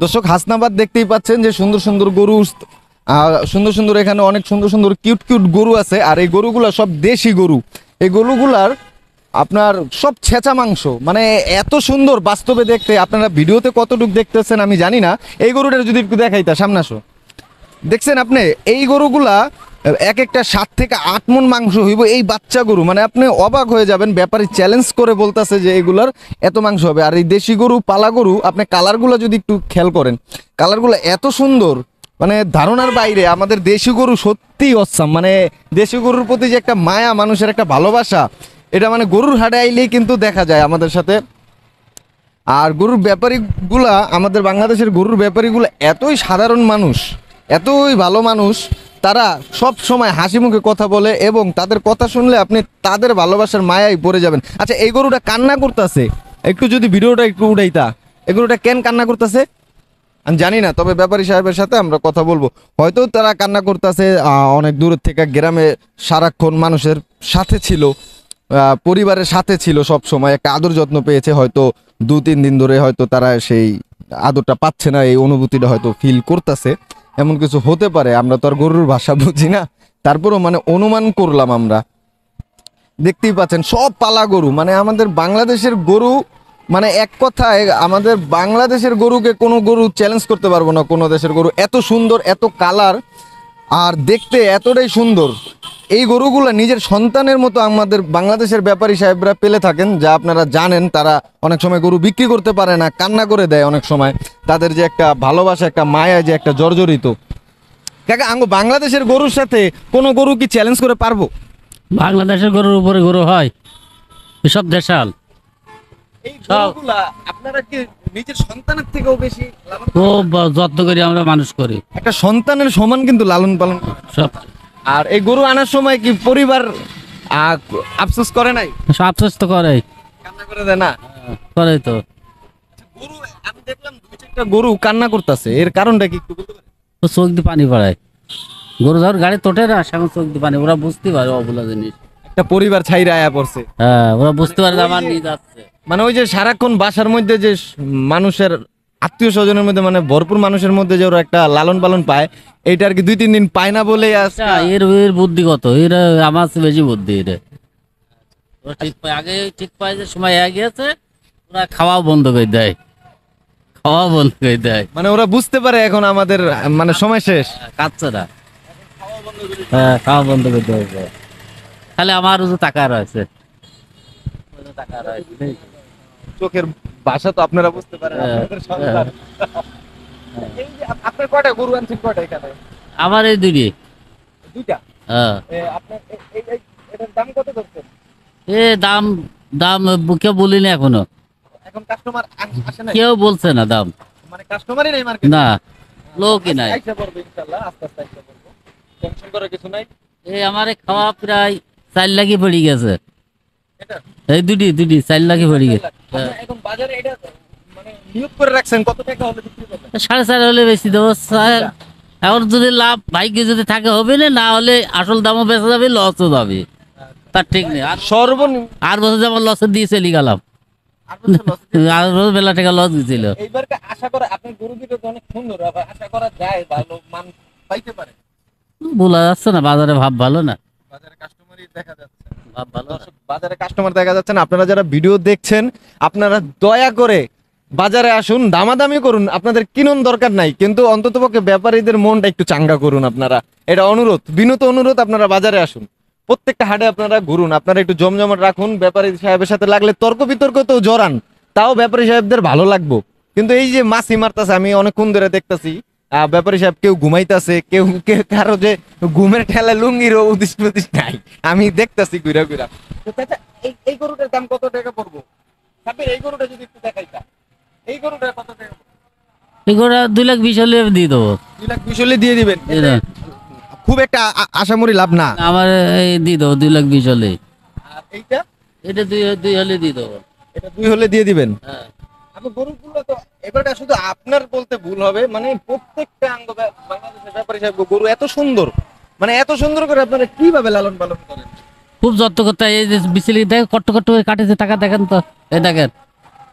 দর্শক, হাসনাবাদ দেখতেই পাচ্ছেন যে সুন্দর সুন্দর গরু, সুন্দর সুন্দর এখানে অনেক সুন্দর সুন্দর কিউট কিউট গরু আছে। আর এই গরুগুলা সব দেশি গরু। এই গরুগুলার আপনার সব ছেঁচা মাংস, মানে এত সুন্দর বাস্তবে দেখতে। আপনারা ভিডিওতে কতটুকু দেখতেছেন আমি জানি না। এই গরুটা যদি একটু দেখাইতা, সামনে আসো। দেখছেন আপনি এই গরুগুলা এক একটা 7 থেকে 8 মণ মাংস হইব। এই বাচ্চা গরু, মানে আপনি অবাক হয়ে যাবেন। ব্যাপারী চ্যালেঞ্জ করে বলতেছে যে এগুলার এত মাংস হবে। আর এই দেশি গরু, পালা গরু, আপনি কালারগুলো যদি একটু খেয়াল করেন, কালারগুলো এত সুন্দর, মানে ধারণার বাইরে। আমাদের দেশি গরু সত্যি অসাম, মানে দেশি গরুর প্রতি যে একটা মায়া, মানুষের একটা ভালোবাসা, এটা মানে গরুর হাটে আইলেই কিন্তু দেখা যায় আমাদের সাথে। আর গরুর ব্যাপারীগুলা, আমাদের বাংলাদেশের গরুর ব্যাপারীগুলো এতই সাধারণ মানুষ, এতই ভালো মানুষ। তারা সব সময় হাসি মুখে কথা বলে এবং তাদের কথা শুনলে আপনি তাদের ভালোবাসার মায়ায় পড়ে যাবেন। আচ্ছা, এই গরুটা কান্না করতেছে, একটু যদি ভিডিওটা একটু উঠাইতা। এই গরুটা কেন কান্না করতেছে আমি জানি না, তবে ব্যাপারী সাহেবের সাথে আমরা কথা বলবো। হয়তো তারা কান্না করতেছে অনেক দূর থেকে, গ্রামে সারাক্ষণ মানুষের সাথে ছিল, পরিবারের সাথে ছিল, সব সময় একটা আদর যত্ন পেয়েছে। হয়তো 2-3 দিন ধরে হয়তো তারা সেই আদরটা পাচ্ছে না, এই অনুভূতিটা হয়তো ফিল করতেছে। এমন কিছু হতে পারে, আমরা তো আর গরুর ভাষা বুঝি না, তারপরেও মানে অনুমান করলাম আমরা। দেখতেই পাচ্ছেন সব পালা গরু, মানে আমাদের বাংলাদেশের গরু, মানে এক কথায় আমাদের বাংলাদেশের গরুকে কোনো গরু চ্যালেঞ্জ করতে পারবো না। কোনো দেশের গরু এত সুন্দর, এত কালার, আর দেখতে এতটাই সুন্দর। এই গরুগুলো নিজের সন্তানের মতো আমাদের বাংলাদেশের ব্যাপারী সাহেবরা পেলে থাকেন, যা আপনারা জানেন। তারা অনেক সময় গরু বিক্রি করতে পারে না, কান্না করে দেয় অনেক সময়। তাদের যে একটা ভালোবাসা, একটা মায়া, যে একটা জর্জরিত। কাকা, আঙ্গো বাংলাদেশের গরুর সাথে কোনো গরু কি চ্যালেঞ্জ করে পারবো? বাংলাদেশের গরুর উপরে গরু হয়, এসব দেশাল। এই গরুগুলা আপনারা কি নিজের সন্তানের থেকেও বেশি লালন খুব যত্ন করি আমরা, মানুষ করি একটা সন্তানের সমান কিন্তু লালন পালন করে। সব। আর এই গরু আনার সময় কি পরিবার আফসোস করে নাই? সব আফসোস তো করে, কান্না করে দেয় না? করে তো। গরু, আমি দেখলাম 2-4টা গরু কান্না করতেছে, এর কারণটা কি একটু বলতে পারেন? ও চোখ দিয়ে পানি পড়ায়। গরু ধর গাড়ি তোটে না, সেমন চোখ দিয়ে পানি। ওরা বুঝতে পারে অবলা জিনিস। একটা পরিবার ছাইরা আয়া পড়ছে। হ্যাঁ, ওরা বুঝতে পারে যে আমার নিয়ে যাচ্ছে। মানে ওই যে সারাক্ষণ বাসার মধ্যে যে মানুষের আত্মীয় স্বজনের মধ্যে, মানে ভরপুর মানুষের মধ্যে যে ওরা একটা লালন পালন পায়, এইটা আর কি 2-3 দিন পায় না বলে আচ্ছা, এর বুদ্ধিগত, এর আমার চেয়ে বেশি বুদ্ধি। এর ওরা ঠিক পায়, আগে ঠিক পায় যে সময় হয়ে গিয়েছে, ওরা খাওয়া বন্ধ করে দেয়, খাওয়া বন্ধ করে দেয়। মানে ওরা বুঝতে পারে এখন আমাদের মানে সময় শেষ। কাঁদছে না, হ্যাঁ, খাওয়া বন্ধ করে দেয়। খালি আমার যে টাকা রয়েছে, টাকা রয়েছে। চোখের ভাষা তো আপনারা বুঝতে পারেন, আপনাদের সন্তান। এই যে আপনার কয়টা গরু আনছেন, কয়টা এখানে? আমার এই দুইটা। হ্যাঁ। আপনার এটার দাম কত ধরছেন? এ দাম, দাম কেউ বলিনি এখনো। এখন কাস্টমার আসে না? কেউ বলছে না দাম, মানে কাস্টমারই নাই মার্কেটে? না, লোকই নাই। আইসা পড়বে ইনশাআল্লাহ, আস্তে আস্তে আইসা পড়বে, টেনশন করার কিছু নাই। এই আমার খাওয়া প্রায় 4 লাখই পড়ে গেছে। এটা এই দুটি 4 লাখই পড়ে গেছে। আপনি এখন বাজারে এটা মানে নিয়োগ করে রাখছেন, কত টাকা হলে বিক্রি করবেন? 4.5 হলে বেশি দেবো। এখন যদি লাভ ভাইকে যদি থাকে হবে না, না হলে আসল দামও বেঁচে যাবে, লসও যাবে, তার ঠিক নেই। আর সর্বনিম্ন আর বছর যেমন লসে দিয়ে চলে গেলাম, আর বছর বেলা টাকা লস দিয়েছিল। এইবারকে আশা করা, আপনার গরু দুটো তো অনেক সুন্দর, আবার আশা করা যায় ভালো মান পাইতে পারে। বলা যাচ্ছে না, বাজারে ভাব ভালো না, বাজারে কাস্টমারই দেখা যাচ্ছে, ভাব ভালো না। বাজারে কাস্টমার দেখা যাচ্ছে না। আপনারা যারা ভিডিও দেখছেন, আপনারা দয়া করে বাজারে আসুন, দামাদামি করুন। আপনাদের কিনুন দরকার নাই, কিন্তু অন্ততপক্ষে ব্যাপারীদের মনটা একটু চাঙ্গা করুন আপনারা। এটা অনুরোধ, বিনত অনুরোধ, আপনারা বাজারে আসুন। প্রত্যেকটা হাটে আপনারা ঘুরুন, আপনারা একটু জমজমাট রাখুন। ব্যাপারী সাহেবের সাথে লাগলে তর্ক বিতর্ক তো জড়ান, তাও ব্যাপারী সাহেবদের ভালো লাগবো। কিন্তু এই যে মাছি মারতাছে, আমি অনেকক্ষণ ধরে দেখতাছি ব্যাপারী সাহেব কেউ ঘুমাইতাছে, কেউ কারো যে ঘুমের ঠেলা লুঙ্গির উদিস প্রদিস নাই, আমি দেখতাছি ঘুরা ঘুরা। তো চাচা, এই গরুটার দাম কত টাকা পড়বো? সাবির, এই গরুটা যদি একটু দেখাইতা, এই গরুটা কত টাকা পড়বো? এগুলো 2,20,000 হলে দিয়ে দেবো। 2,20,000 হলে দিয়ে দিবেন? খুব একটা আশামরি লাভ না আমার, এই দিয়ে দেবো 2,20,000 হলে। আর এইটা, এটা দুই হলে দিয়ে দেবো। এটা 2 হলে দিয়ে দিবেন? হ্যাঁ। আপনি গরুগুলো তো এবারটা শুধু আপনার বলতে ভুল হবে, মানে প্রত্যেকটা বাংলাদেশের ব্যাপারী সাহেব গরু এত সুন্দর, মানে এত সুন্দর করে আপনারা কিভাবে লালন পালন করেন? খুব যত্ন করতে হয়। এই যে বিচলি দেখেন, কট্ট কট্ট করে কাটেছে, টাকা দেখেন তো, এই দেখেন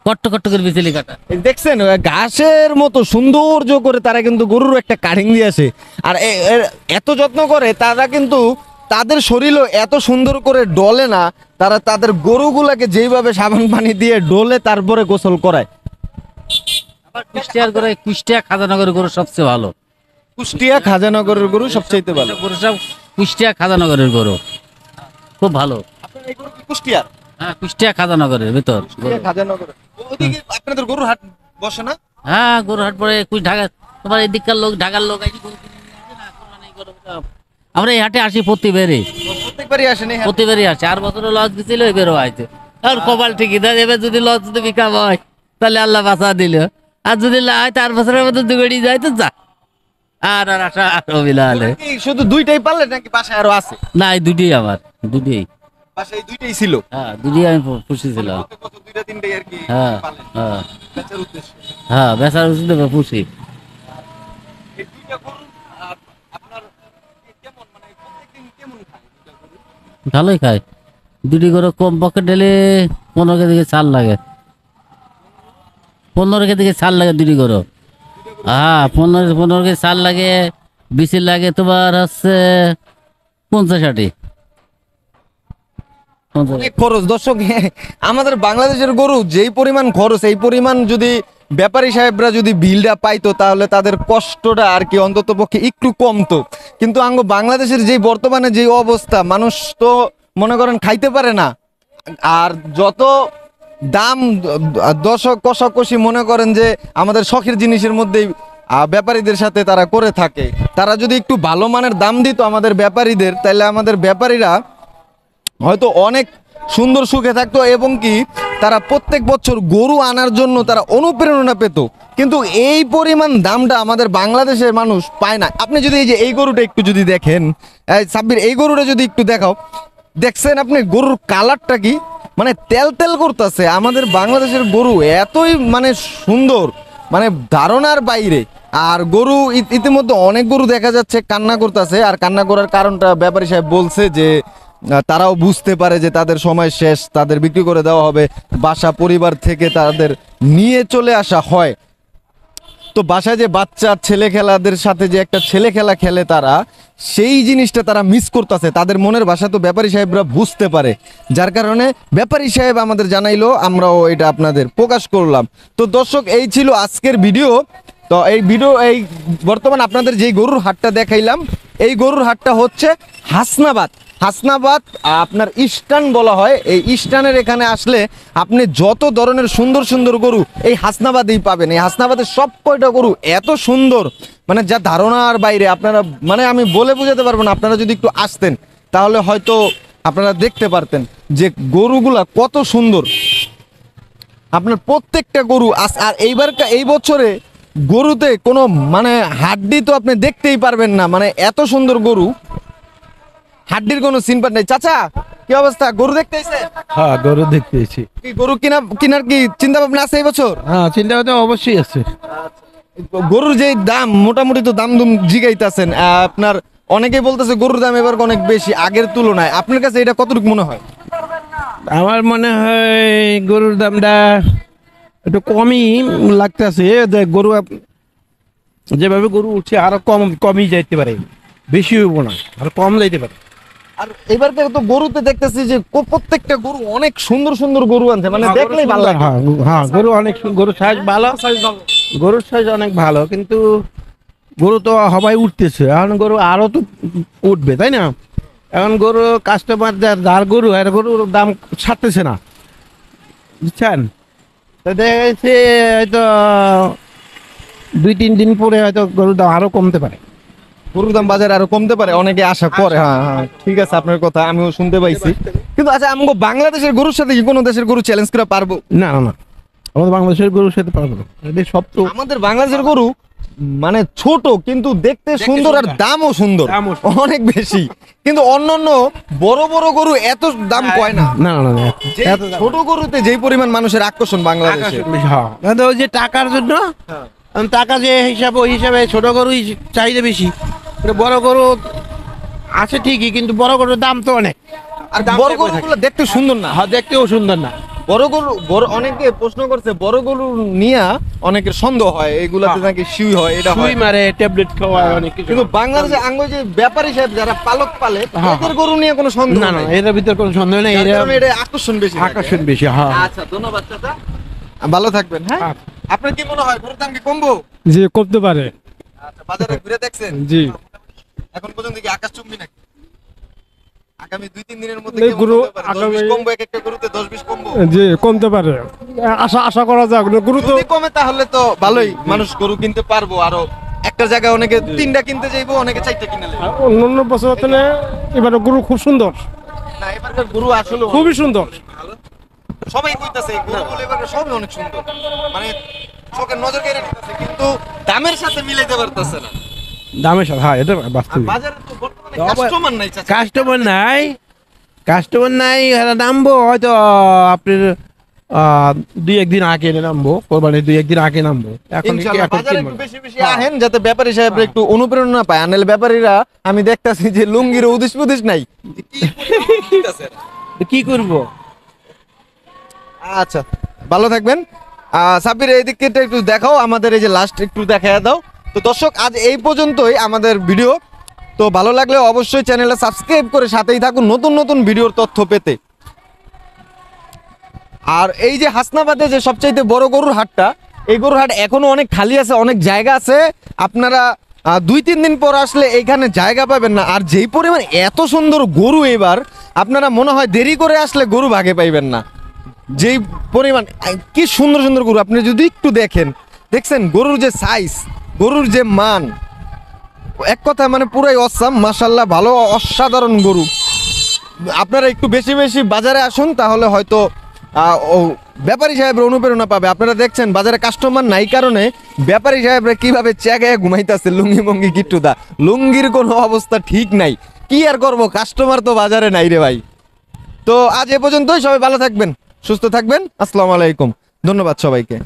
কট্ট কট্ট করে বিচলি কাটা। এই দেখছেন ঘাসের মতো সৌন্দর্য করে তারা কিন্তু গরুর একটা কাটিং দিয়ে আসে। আর এত যত্ন করে তারা কিন্তু তাদের শরীরও এত সুন্দর করে ডলে না, তারা তাদের গরুগুলাকে যেইভাবে সাবান পানি দিয়ে ডলে তারপরে গোসল করায়। কুষ্টিয়ার করে কুষ্টিয়া খাজানগরের গরু সবচেয়ে ভালো। কুষ্টিয়া খাজানগরের গরু সবচাইতে ভালো। গরু সব কুষ্টিয়া খাজানগরের গরু খুব ভালো। আপনার এই গরু কি কুষ্টিয়ার? হ্যাঁ, কুষ্টিয়া খাজানগরের ভিতর কুষ্টিয়া খাজানগরের। ওদিকে আপনাদের গরুর হাট বসে না? হ্যাঁ, গরু হাট পরে ঢাকা, তোমার এদিককার লোক ঢাকার লোক আইসি গরু কিনে নিয়ে আসে না, কোরবানি গরু সব। আমরা এই হাটে আসি প্রতিবারই, প্রত্যেকবারই আসেন এই হাটে? প্রতিবারই আসি। 8 বছরে লজ গেছিল, এবারও আইছে। আর কপাল ঠিকই দেয়, এবার যদি লজ যদি বিকাম হয় তাহলে আল্লাহ বাঁচা দিল, আর যদি না হয় 4 বছরের মধ্যে দুগড়ি যায় তো যা, আর আর আশা আর অবিলা হলে। কি শুধু দুইটাই পারলেন নাকি বাসায় আরো আছে? না, এই দুটি আমার, দুটি। বাসায় এই দুইটাই ছিল? হ্যাঁ, দুটি আমি পুষেছিলাম। কত দুইটা তিনটাই আর কি হ্যাঁ পালেন হ্যাঁ বেচার উদ্দেশ্যে? হ্যাঁ, বেচার উচিত পুষি। এই দুইটা গরু আপনার কেমন, মানে প্রত্যেকদিন কেমন খায় দুইটা গরু? ভালোই খায়। দুটি করে কম পক্ষে ঢেলে 15 কেজি চাল লাগে, 15 কেজি চাল লাগে দুটি করে। হ্যাঁ, 15 কেজি চাল লাগে, বিচি লাগে তোমার হচ্ছে 50-60। অনেক খরচ দর্শক। আমাদের বাংলাদেশের গরু যেই পরিমাণ খরচ, এই পরিমাণ যদি ব্যাপারী সাহেবরা যদি বিলটা পাইতো তাহলে তাদের কষ্টটা আর কি অন্তত পক্ষে একটু কমতো। কিন্তু বাংলাদেশের যেই বর্তমানে যে অবস্থা, মানুষ তো মনে করেন খাইতে পারে না। আর যত দাম দশক কষাকষি মনে করেন যে আমাদের শখের জিনিসের মধ্যেই ব্যাপারীদের সাথে তারা করে থাকে। তারা যদি একটু ভালো মানের দাম দিত আমাদের ব্যাপারীদের, তাহলে আমাদের ব্যাপারীরা হয়তো অনেক সুন্দর সুখে থাকতো, এবং কি তারা প্রত্যেক বছর গরু আনার জন্য তারা অনুপ্রেরণা পেত। কিন্তু এই পরিমাণ দামটা আমাদের বাংলাদেশের মানুষ পায় না। আপনি যদি এই যে এই গরুটা একটু যদি দেখেন, সাব্বির এই গরুটা যদি একটু দেখাও, দেখছেন আপনি গরুর কালারটা কি, মানে তেল তেল করতেছে। আমাদের বাংলাদেশের গরু এতই মানে সুন্দর, মানে ধারণার বাইরে। আর গরু ইতিমধ্যে অনেক গরু দেখা যাচ্ছে কান্না করতেছে। আর কান্না করার কারণটা ব্যাপারী সাহেব বলছে যে তারাও বুঝতে পারে যে তাদের সময় শেষ, তাদের বিক্রি করে দেওয়া হবে। বাসা পরিবার থেকে তাদের নিয়ে চলে আসা হয়, তো বাসায় যে বাচ্চা ছেলে খেলাদের সাথে যে একটা ছেলে খেলা খেলে তারা, সেই জিনিসটা তারা মিস করতেছে। তাদের মনের ভাষা তো ব্যাপারী সাহেবরা বুঝতে পারে, যার কারণে ব্যাপারী সাহেব আমাদের জানাইলো, আমরাও এটা আপনাদের প্রকাশ করলাম। তো দর্শক, এই ছিল আজকের ভিডিও। তো এই বর্তমান আপনাদের যেই গরুর হাটটা দেখাইলাম, এই গরুর হাটটা হচ্ছে হাসনাবাদ। আপনার ইস্টার্ন বলা হয়। এই ইস্টার্নের এখানে আসলে আপনি যত ধরনের সুন্দর সুন্দর গরু এই হাসনাবাদেই পাবেন। এই হাসনাবাদের সব কয়টা গরু এত সুন্দর, মানে যা ধারণার বাইরে। আপনারা মানে আমি বলে বোঝাতে পারবো না। আপনারা যদি একটু আসতেন তাহলে হয়তো আপনারা দেখতে পারতেন যে গরুগুলা কত সুন্দর। আপনার প্রত্যেকটা গরু আর এই বছরে গরুতে কোনো মানে হাড্ডি তো আপনি দেখতেই পারবেন না, মানে এত সুন্দর গরু, হাড্ডির কোনো সিনপার নেই। চাচা, কি অবস্থা? গরু দেখতে এসে? হ্যাঁ, গরু দেখতে এসেছি। কি গরু কেনার কি চিন্তা ভাবনা আছে এই বছর? হ্যাঁ, চিন্তা ভাবনা অবশ্যই আছে। গরুর যে দাম, মোটামুটি তো দাম জিগাইতেছেন আপনার, অনেকেই বলতেছে গরুর দাম এবার অনেক বেশি আগের তুলনায়। আপনার কাছে এটা কতটুকু মনে হয়? আমার মনে হয় গরুর দামটা একটু কমই লাগতেছে। গরু যেভাবে গরু উঠছে আরো কমই যাইতে পারে, বেশি হইব না, আর কম যাইতে পারে। আর এবার তো গরুতে দেখতেছি যে প্রত্যেকটা গরু অনেক সুন্দর সুন্দর গরু আনছে, মানে দেখলেই ভালো লাগে। হ্যাঁ, গরু অনেক, গরুর সাইজ ভালো, গরুর সাইজ অনেক ভালো। কিন্তু গরু তো সবাই উঠতেছে, এখন গরু আরো তো উঠবে, তাই না? এখন গরু কাস্টমার যার গরু আর গরুর দাম ছাড়তেছে না, বুঝছেন? তো দেখা যাচ্ছে হয়তো 2-3 দিন পরে হয়তো গরুর দাম আরো কমতে পারে। গরুর দাম বাজারে আরো কমতে পারে, অনেকে আশা করে। হ্যাঁ, ঠিক আছে, আপনার কথা আমিও শুনতে পাইছি। কিন্তু আচ্ছা, আমগো বাংলাদেশের গরুর সাথে কি কোনো দেশের গরু চ্যালেঞ্জ করে পারবো? না না না, আমাদের বাংলাদেশের গরুর সাথে পারবো না। এদের সব তো আমাদের বাংলাদেশের গরু মানে ছোট কিন্তু দেখতে সুন্দর, আর দামও সুন্দর, অনেক বেশি। কিন্তু অন্যান্য বড় বড় গরু এত দাম কয় না। না না না, যে ছোট গরুতে যেই পরিমাণ মানুষের আকর্ষণ বাংলাদেশে। হ্যাঁ, ওই যে টাকার জন্য, টাকা যে হিসাবে, ওই হিসাবে ছোট গরুই চাহিদা বেশি। বড় গরু আছে ঠিকই, কিন্তু বড় গরুর দাম তো অনেক। আর বড় গরুগুলো দেখতে সুন্দর না। হ্যাঁ, দেখতেও সুন্দর না। বড় গরু বড়, অনেকে প্রশ্ন করছে বড় গরু নিয়ে অনেকের সন্দেহ হয় এগুলাতে নাকি শুই হয়, এটা হয় সুই মারে, ট্যাবলেট খাওয়ায়, অনেক কিছু। কিন্তু বাংলাদেশে আঙ্গ যে ব্যাপারী সাহেব যারা পালক পালে হ্যাঁ। এদের গরু নিয়ে কোনো সন্দেহ না না, নাই, এর ভিতর কোনো সন্দেহ নেই, যার এরা কারণে এটা আকর্ষণ বেশি থাকে। আকর্ষণ বেশি। হ্যাঁ আচ্ছা ধন্যবাদ চাচা, ভালো থাকবেন। হ্যাঁ, আচ্ছা। আপনার কি মনে হয় গরুর দাম কি কমবো? জি করতে পারে। আচ্ছা, বাজারে ঘুরে দেখছেন জি এখন পর্যন্ত কি আকাশ চুম্বি নাকি? আগামী 2-3 দিনের মধ্যে এই কেমন গরু হতে পারে? 10-20 কমবো, এক একটা গরুতে 10-20 কমবো। জি কমতে পারে, আশা করা যাক। গরু তো যদি কমে তাহলে তো ভালোই, মানুষ গরু কিনতে পারবো। আরো একটা জায়গায় অনেকে 3টা কিনতে যাইবো, অনেকে 4টা কিনে নেবে। অন্যান্য বছর এবারে গরু খুব সুন্দর, না এবারকার গরু আসলে খুবই সুন্দর। সবাই কইতাছে গরুগুলো এবারে সবই অনেক সুন্দর, মানে চোখের নজর কেড়ে নিতেছে, কিন্তু দামের সাথে মিলাইতে পারতেছে না। দামের সাথে, হ্যাঁ এটা আর বাস্তব। বাজারে তো বর্তমানে তো আবার- কাস্টমার নাই চাচা। কাস্টমার নাই, কাস্টমার নাই, এরা নামবো হয়তো আপনার 2-1 দিন আগে নামবো, কোরবানি 2-1 দিন আগে নামবো। এখন ইনশাআল্লাহ এখন বাজারে কিনবো একটু না। বেশি বেশি আহেন, যাতে ব্যাপারী সাহেবরা একটু অনুপ্রেরণা পায়। আনেল ব্যাপারীরা আমি দেখতাছি যে লুঙ্গির উদিস পুদিস নাই। তো কি করবো? আচ্ছা ভালো থাকবেন। সাব্বির এই দিকটা একটু দেখাও, আমাদের এই যে লাস্ট একটু দেখায় দাও। তো দর্শক আজ এই পর্যন্তই আমাদের ভিডিও। তো ভালো লাগলে অবশ্যই চ্যানেলটা সাবস্ক্রাইব করে সাথেই থাকুন নতুন নতুন ভিডিওর তথ্য পেতে। আর এই যে হাসনাবাদে যে সবচাইতে বড় গরুর হাটটা, এই গরুর হাট এখনো অনেক খালি আছে, অনেক জায়গা আছে। আপনারা 2-3 দিন পর আসলে এইখানে জায়গা পাবেন না। আর যেই পরিমাণ এত সুন্দর গরু এবার, আপনারা মনে হয় দেরি করে আসলে গরু ভাগে পাইবেন না। যেই পরিমাণ কি সুন্দর সুন্দর গরু, আপনি যদি একটু দেখছেন গরুর যে সাইজ, গরুর যে মান, এক কথা মানে পুরাই অসাম, মাশাল্লাহ, ভালো অসাধারণ গরু। আপনারা একটু বেশি বেশি বাজারে আসুন, তাহলে হয়তো ব্যাপারী সাহেবরা অনুপ্রেরণা পাবে। আপনারা দেখছেন বাজারে কাস্টমার নাই কারণে ব্যাপারী সাহেবরা কিভাবে চেগায় ঘুমাইতেছে, লুঙ্গি মঙ্গি কিট্টুদা, লুঙ্গির কোনো অবস্থা ঠিক নাই। কি আর করবো, কাস্টমার তো বাজারে নাই রে ভাই। তো আজ এ পর্যন্তই, সবাই ভালো থাকবেন, সুস্থ থাকবেন। আসসালামু আলাইকুম, ধন্যবাদ সবাইকে।